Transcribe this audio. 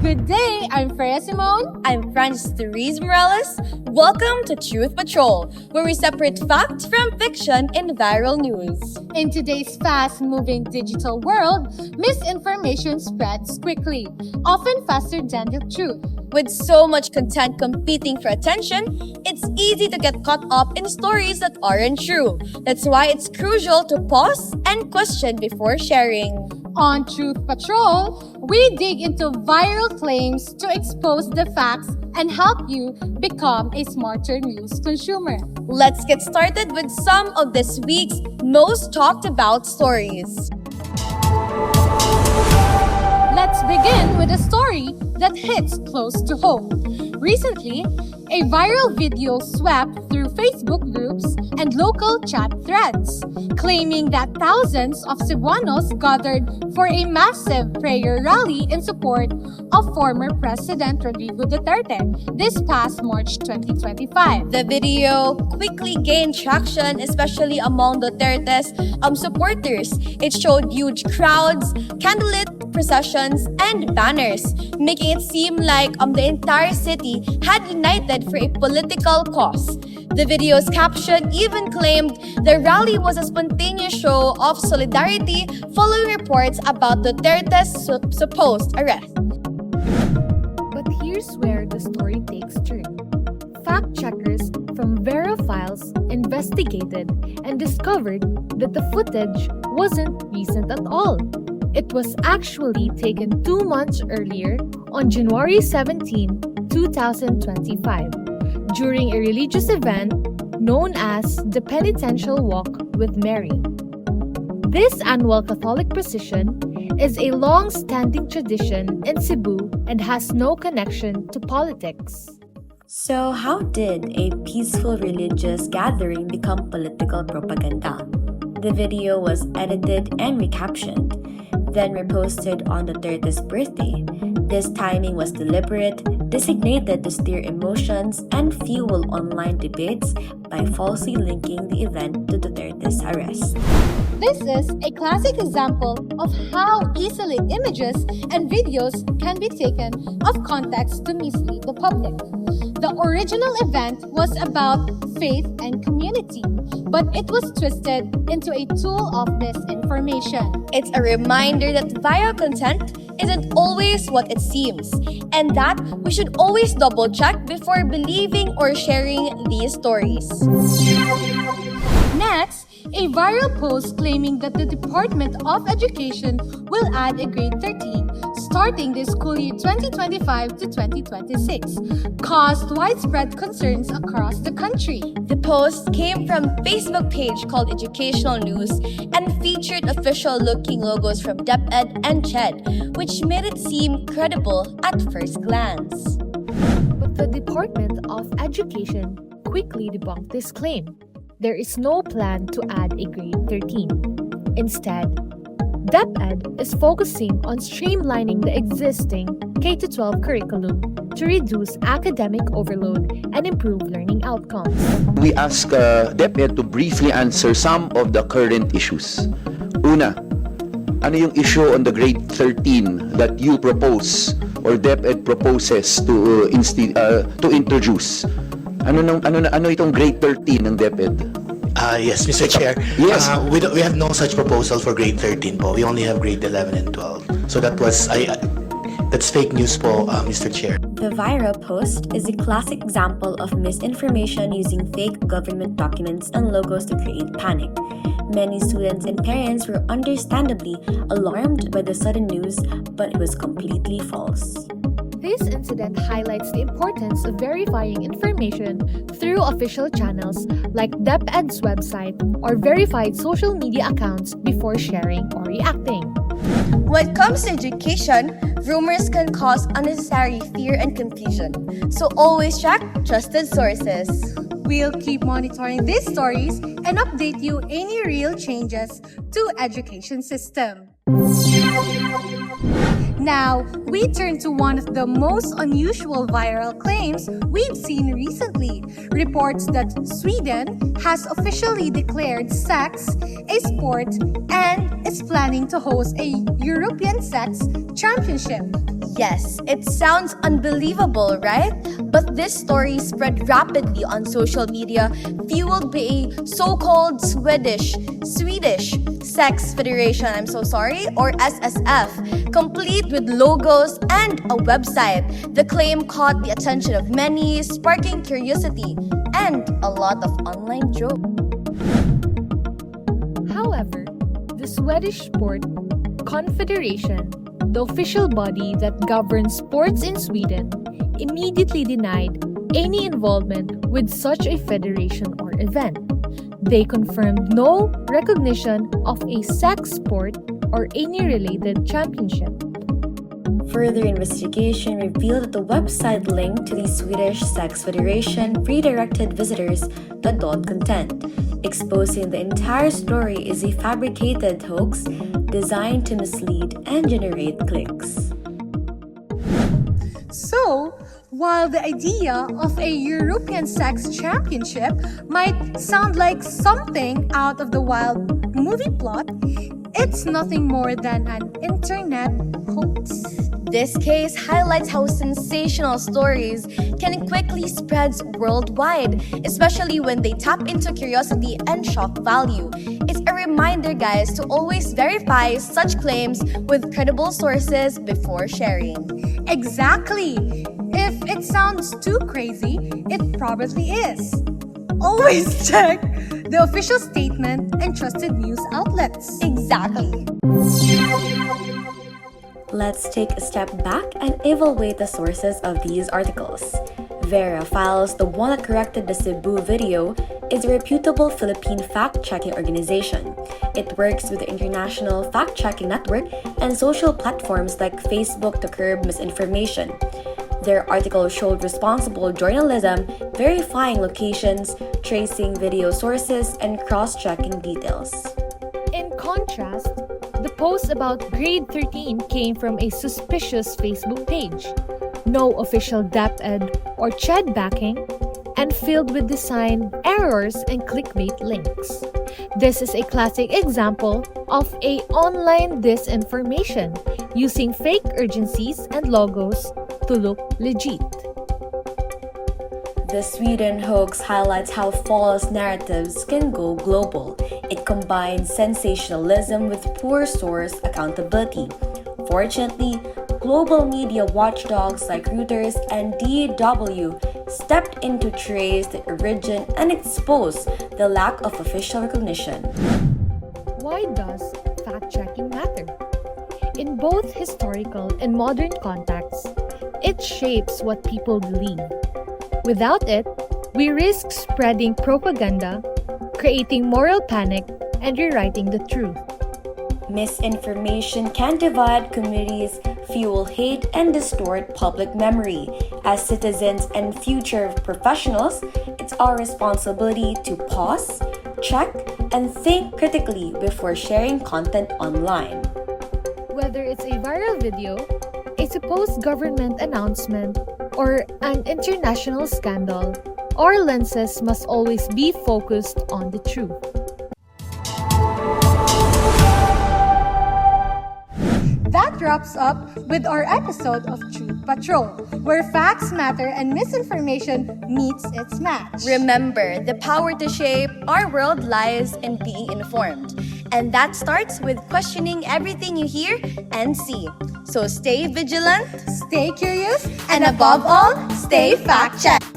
Good day, I'm Freah Simone. I'm Therese Frances. Welcome to Truth Patrol, where we separate fact from fiction in viral news. In today's fast-moving digital world, misinformation spreads quickly, often faster than the truth. With so much content competing for attention, it's easy to get caught up in stories that aren't true. That's why it's crucial to pause and question before sharing. On Truth Patrol, we dig into viral claims to expose the facts and help you become a smarter news consumer. Let's get started with some of this week's most talked about stories. Let's begin with a story that hits close to home. Recently, a viral video swept through Facebook groups and local chat threads, claiming that thousands of Cebuanos gathered for a massive prayer rally in support of former President Rodrigo Duterte this past March 2025. The video quickly gained traction, especially among Duterte's supporters. It showed huge crowds, candlelit processions, and banners, making it seem like the entire city had united for a political cause. The video's caption even claimed the rally was a spontaneous show of solidarity following reports about Duterte's supposed arrest. But here's where the story takes turn. Fact checkers from Verifiles investigated and discovered that the footage wasn't recent at all. It was actually taken 2 months earlier on January 17, 2025, during a religious event known as the Penitential Walk with Mary. This annual Catholic procession is a long-standing tradition in Cebu and has no connection to politics. So how did a peaceful religious gathering become political propaganda? The video was edited and recaptioned, then reposted on Duterte's birthday. This timing was deliberate, designated to stir emotions and fuel online debates by falsely linking the event to Duterte's arrest. This is a classic example of how easily images and videos can be taken off context to mislead the public. The original event was about faith and community, but it was twisted into a tool of misinformation. It's a reminder that viral content isn't always what it seems, and that we should always double-check before believing or sharing these stories. Next, a viral post claiming that the Department of Education will add a grade 13 starting the school year 2025 to 2026 caused widespread concerns across the country. The post came from a Facebook page called Educational News and featured official-looking logos from DepEd and CHED, which made it seem credible at first glance. But the Department of Education quickly debunked this claim. There is no plan to add a grade 13. Instead, DepEd is focusing on streamlining the existing K-12 curriculum to reduce academic overload and improve learning outcomes. We ask DepEd to briefly answer some of the current issues. Una, ano yung issue on the grade 13 that you propose or DepEd proposes to introduce? Ano itong grade 13 ng DepEd? Yes, Mr. Chair. Yes. We have no such proposal for grade 13 po. We only have grade 11 and 12. So that's fake news po, Mr. Chair. The viral post is a classic example of misinformation using fake government documents and logos to create panic. Many students and parents were understandably alarmed by the sudden news, but it was completely false. This incident highlights the importance of verifying information through official channels like DepEd's website or verified social media accounts before sharing or reacting. When it comes to education, rumors can cause unnecessary fear and confusion. So always check trusted sources. We'll keep monitoring these stories and update you any real changes to education system. Now, we turn to one of the most unusual viral claims we've seen recently. Reports that Sweden has officially declared sex a sport and is planning to host a European sex championship. Yes, it sounds unbelievable, right? But this story spread rapidly on social media, fueled by a so-called Swedish Sex Federation, or SSF, complete with logos and a website. The claim caught the attention of many, sparking curiosity and a lot of online jokes. However, the Swedish Sport Confederation, the official body that governs sports in Sweden, immediately denied any involvement with such a federation or event. They confirmed no recognition of a sex sport or any related championship. Further investigation revealed that the website linked to the Swedish Sex Federation redirected visitors to adult content, exposing the entire story is a fabricated hoax designed to mislead and generate clicks. So, while the idea of a European sex championship might sound like something out of the wild movie plot, it's nothing more than an internet hoax. This case highlights how sensational stories can quickly spread worldwide, especially when they tap into curiosity and shock value. It's a reminder, guys, to always verify such claims with credible sources before sharing. Exactly! If it sounds too crazy, it probably is. Always check the official statement and trusted news outlets. Exactly. Let's take a step back and evaluate the sources of these articles. Vera Files, the one that corrected the Cebu video, is a reputable Philippine fact-checking organization. It works with the international fact-checking network and social platforms like Facebook to curb misinformation. Their article showed responsible journalism, verifying locations, tracing video sources, and cross-checking details. In contrast, the post about grade 13 came from a suspicious Facebook page, no official DepEd or CHED backing, and filled with design errors and clickbait links. This is a classic example of an online disinformation using fake urgencies and logos to look legit. The Sweden hoax highlights how false narratives can go global. It combines sensationalism with poor source accountability. Fortunately, global media watchdogs like Reuters and DW stepped in to trace the origin and expose the lack of official recognition. Why does fact-checking matter? In both historical and modern contexts, it shapes what people believe. Without it, we risk spreading propaganda, creating moral panic, and rewriting the truth. Misinformation can divide communities, fuel hate, and distort public memory. As citizens and future professionals, it's our responsibility to pause, check, and think critically before sharing content online. Whether it's a viral video, a supposed government announcement, or an international scandal, our lenses must always be focused on the truth. That wraps up with our episode of Truth Patrol, where facts matter and misinformation meets its match. Remember, the power to shape our world lies in being informed. And that starts with questioning everything you hear and see. So stay vigilant, Stay curious, and above all, stay fact-checked.